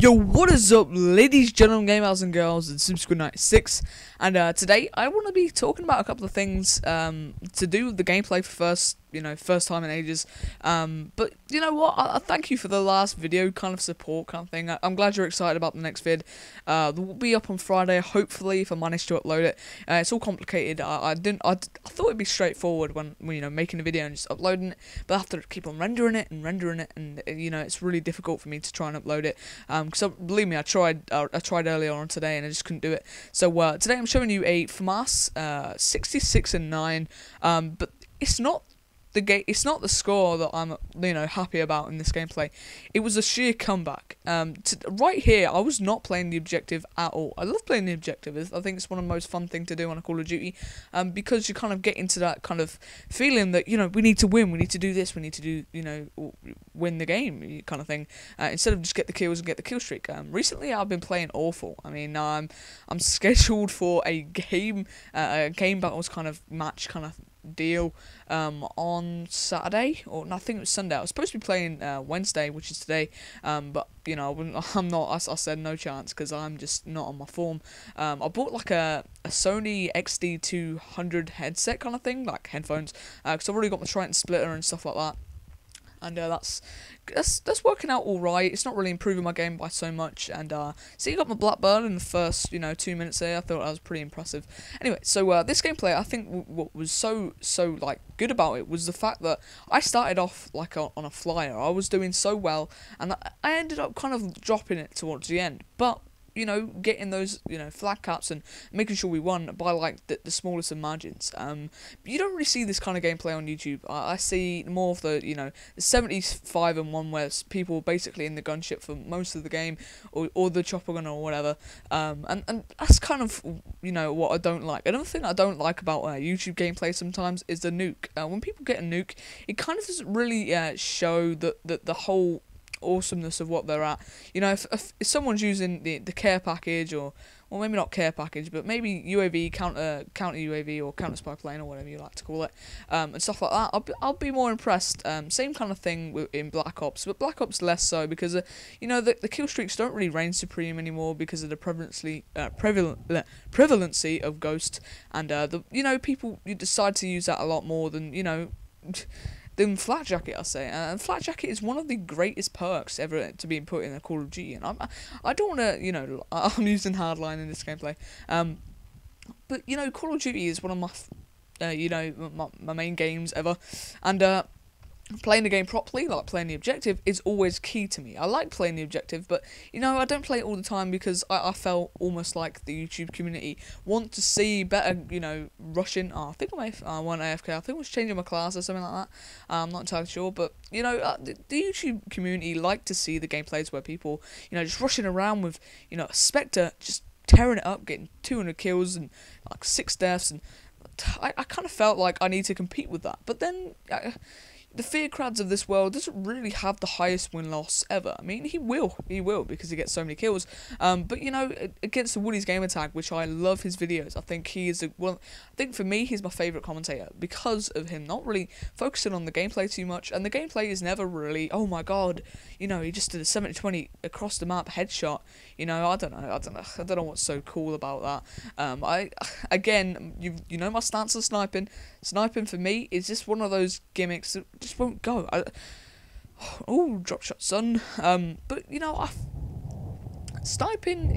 Yo, what is up, ladies, gentlemen, gamers and girls, it's SimSquid96, and today I want to be talking about a couple of things to do with the gameplay for first time in ages. But you know what? I thank you for the last video kind of support kind of thing. I'm glad you're excited about the next vid. It will be up on Friday, hopefully, if I manage to upload it. It's all complicated. I thought it'd be straightforward when making a video and just uploading it, but I have to keep on rendering it, and it's really difficult for me to try and upload it. Because believe me, I tried earlier on today and I just couldn't do it. So today I'm showing you a FAMAS 66-9. But it's not it's not the score that I'm happy about in this gameplay. It was a sheer comeback. Right here, I was not playing the objective at all. I love playing the objective. I think it's one of the most fun things to do on a Call of Duty, because you kind of get into that kind of feeling that we need to win, we need to do this, we need to do win the game kind of thing, instead of just get the kills and get the kill streak. Recently I've been playing awful. I mean, I'm scheduled for a game battles kind of match kind of deal on Saturday, or no, I think it was Sunday. I was supposed to be playing Wednesday, which is today, but I'm not. I said no chance because I'm just not on my form. I bought like a Sony XD200 headset kind of thing, like headphones, because I've already got my Triton splitter and stuff like that. And that's working out all right. It's not really improving my game by so much. And so you got my Blackbird in the first 2 minutes there. I thought that was pretty impressive. Anyway, so this gameplay, I think what was so like good about it was the fact that I started off like on a flyer. I was doing so well, and I ended up kind of dropping it towards the end. But getting those, flag caps and making sure we won by like the smallest of margins. You don't really see this kind of gameplay on YouTube. I see more of the, the 75-1 where people basically in the gunship for most of the game, or the chopper gun or whatever. And that's kind of, what I don't like. Another thing I don't like about YouTube gameplay sometimes is the nuke. When people get a nuke, it kind of doesn't really show the whole awesomeness of what they're at. If someone's using the care package, or maybe not care package, but maybe UAV, counter UAV, or counter spy plane, or whatever you like to call it, and stuff like that, I'll be more impressed. Same kind of thing in Black Ops, but Black Ops less so, because the kill streaks don't really reign supreme anymore because of the prevalency of Ghost, and people decide to use that a lot more than than Flak Jacket, I say. And Flak Jacket is one of the greatest perks ever to be put in a Call of Duty, and I don't want to, I'm using hardline in this gameplay, but Call of Duty is one of my my main games ever, and playing the game properly, like playing the objective, is always key to me. I like playing the objective, but I don't play it all the time because I felt almost like the YouTube community want to see better, rushing. I think I went AFK. I think I was changing my class or something like that. I'm not entirely sure, but the YouTube community like to see the gameplays where people, just rushing around with, a Spectre, just tearing it up, getting 200 kills and like 6 deaths, and I kind of felt like I need to compete with that, but then. The Fearcrads of this world doesn't really have the highest win-loss ever. I mean, he will, because he gets so many kills. But against the Woody's Gamer Tag, which I love his videos, I think he is I think for me, he's my favourite commentator because of him not really focusing on the gameplay too much, and the gameplay is never really, oh my god, he just did a 70-20 across the map headshot. I don't know what's so cool about that. Again, my stance on sniping. Sniping for me is just one of those gimmicks that just won't go. Oh, drop shot, son. But sniping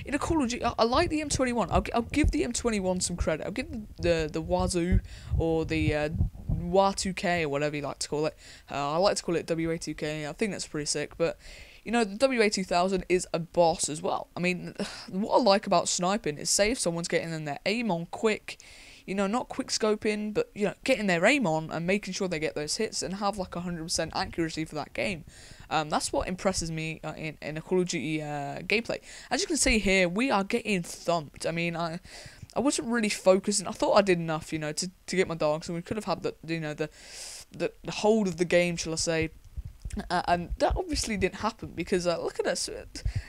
in a Call of Duty, I like the M21. I'll give the M21 some credit. I'll give the Wazoo, or the WA2K, or whatever you like to call it. I like to call it WA2K. I think that's pretty sick. But the WA2000 is a boss as well. I mean, what I like about sniping is, say if someone's getting in their aim on quick. Not quick scoping, but, getting their aim on and making sure they get those hits and have, like, 100% accuracy for that game. That's what impresses me in a Call of Duty gameplay. As you can see here, we are getting thumped. I mean, I wasn't really focusing. I thought I did enough, to get my dogs, and we could have had the hold of the game, shall I say. And that obviously didn't happen because look at us,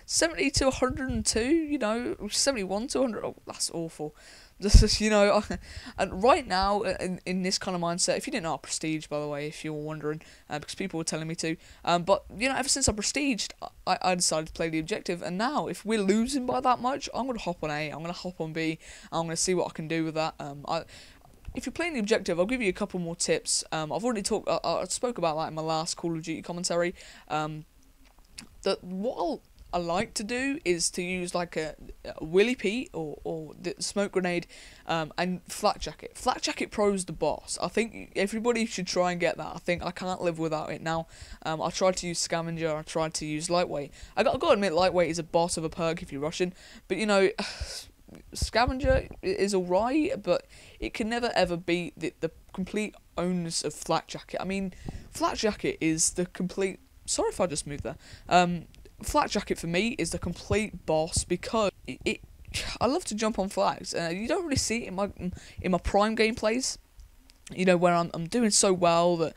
70 to 102, 71 to 100. Oh, that's awful. This is, and right now in this kind of mindset, if you didn't know, Prestige, by the way, if you were wondering, because people were telling me to, but ever since I Prestiged, I decided to play the objective, and now if we're losing by that much, I'm gonna hop on A, I'm gonna hop on B, I'm gonna see what I can do with that. If you're playing the objective, I'll give you a couple more tips. I've already I spoke about that in my last Call of Duty commentary. What I like to do is to use like a Willy Pete or the smoke grenade, and Flak Jacket. Flak Jacket Pro's the boss. I think everybody should try and get that. I think I can't live without it now. I tried to use Scavenger. I tried to use Lightweight. I got to admit, Lightweight is a boss of a perk if you're Russian, but Scavenger is alright, but it can never ever be the complete onus of Flak Jacket. I mean, Flak Jacket is the complete. Sorry if I just moved there. Flak Jacket for me is the complete boss because I love to jump on flags. You don't really see it in my prime gameplays. Where I'm doing so well that.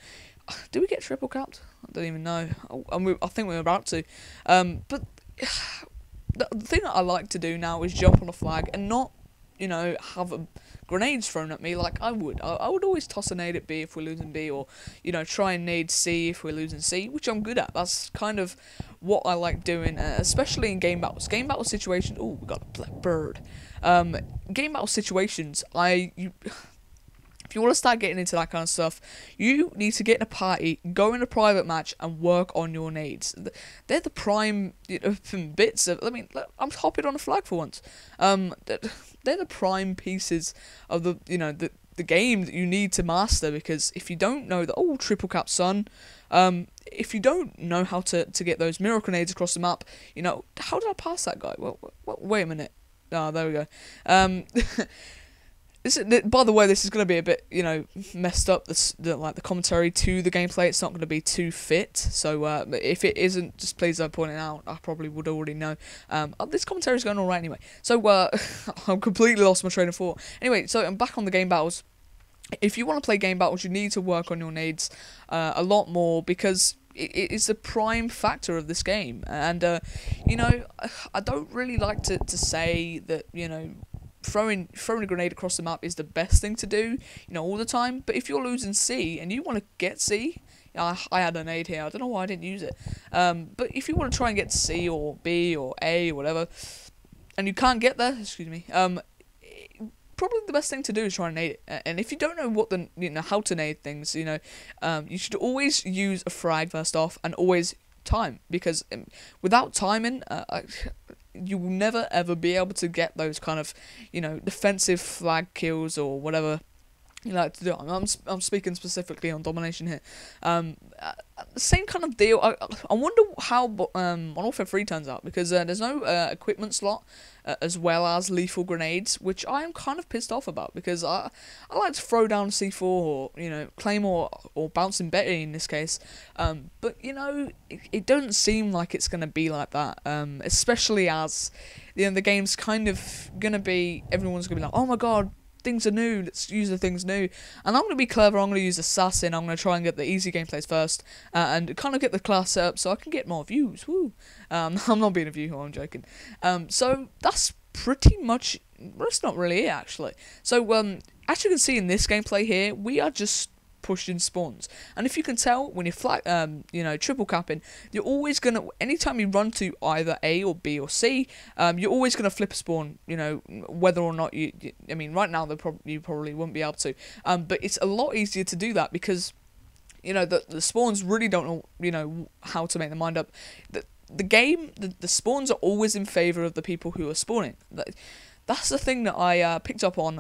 Do we get triple capped? I don't even know. I think we're about to. But the thing that I like to do now is jump on a flag and not, have grenades thrown at me like I would. I would always toss a nade at B if we're losing B, or, try and nade C if we're losing C, which I'm good at. That's kind of what I like doing, especially in game battles. Game battle situations. Oh, we got a black bird. Game battle situations. If you want to start getting into that kind of stuff, you need to get in a party, go in a private match, and work on your nades. They're the prime bits of. I mean, I'm hopping on a flag for once. They're the prime pieces of the game that you need to master, because if you don't know the triple cap son, if you don't know how to get those mirror grenades across the map, how did I pass that guy? Well, wait a minute. Ah, there we go. By the way, this is going to be a bit, messed up. The commentary to the gameplay, it's not going to be too fit. So if it isn't, just please don't point it out. I probably would already know. This commentary is going all right anyway. So I'm completely lost my train of thought. Anyway, so I'm back on the game battles. If you want to play game battles, you need to work on your nades a lot more, because it is the prime factor of this game. And I don't really like to say that throwing a grenade across the map is the best thing to do, all the time. But if you're losing C and you want to get C, I had a nade here. I don't know why I didn't use it. But if you want to try and get C or B or A or whatever, and you can't get there, excuse me, probably the best thing to do is try and nade it. And if you don't know how to nade things, you should always use a frag first off, and always time, because without timing, you will never ever be able to get those kind of defensive flag kills or whatever you like to do. I'm speaking specifically on domination here. Same kind of deal. I wonder how Modern Warfare 3 turns out, because there's no equipment slot as well as lethal grenades, which I am kind of pissed off about, because I like to throw down C4 or Claymore or bouncing Betty in this case. But it doesn't seem like it's gonna be like that. Especially as the game's kind of gonna be, everyone's gonna be like, oh my god, things are new, let's use the things new. And I'm going to be clever, I'm going to use Assassin, I'm going to try and get the easy gameplays first, and kind of get the class set up so I can get more views, woo. I'm not being a view, I'm joking. So that's pretty much, that's not really it actually. So, as you can see in this gameplay here, we are just pushing spawns, and if you can tell, when you're triple capping, you're always gonna, anytime you run to either A or B or C, you're always gonna flip a spawn, whether or not I mean, right now you probably wouldn't be able to, but it's a lot easier to do that, because the spawns really don't know how to make their mind up. The spawns are always in favor of the people who are spawning. That's the thing that I picked up on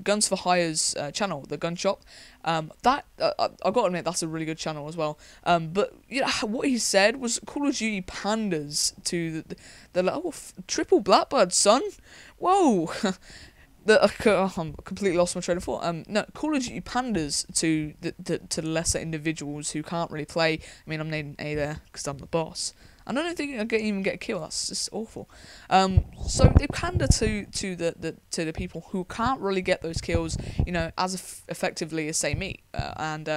Guns for Hire's channel, the gun shop. I've got to admit, that's a really good channel as well. But what he said was Call of Duty panders to the triple Blackbird, son. Whoa. I'm completely lost my train of thought. No, Call of Duty panders to the lesser individuals who can't really play. I mean, I'm naming A there because I'm the boss. I don't think I even get a kill. That's just awful. So they pander to the people who can't really get those kills, as effectively as say me. And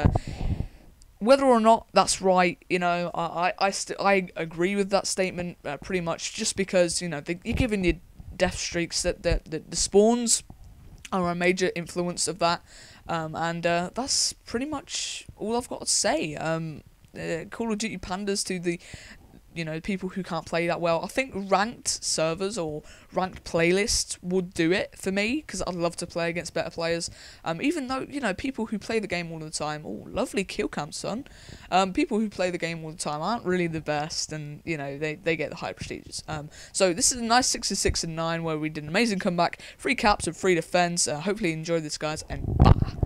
whether or not that's right, you know, I agree with that statement pretty much, just because, you know, you're giving your death streaks that the spawns are a major influence of that, and that's pretty much all I've got to say. Call of Duty panders to the, you know, people who can't play that well. I think ranked servers or ranked playlists would do it for me, because I'd love to play against better players. Even though, you know, people who play the game all the time, oh, lovely kill cam, son. People who play the game all the time aren't really the best, and, you know, they get the high prestiges. So this is a nice 66-9 where we did an amazing comeback, 3 caps and 3 defense. Hopefully you enjoyed this, guys, and bye.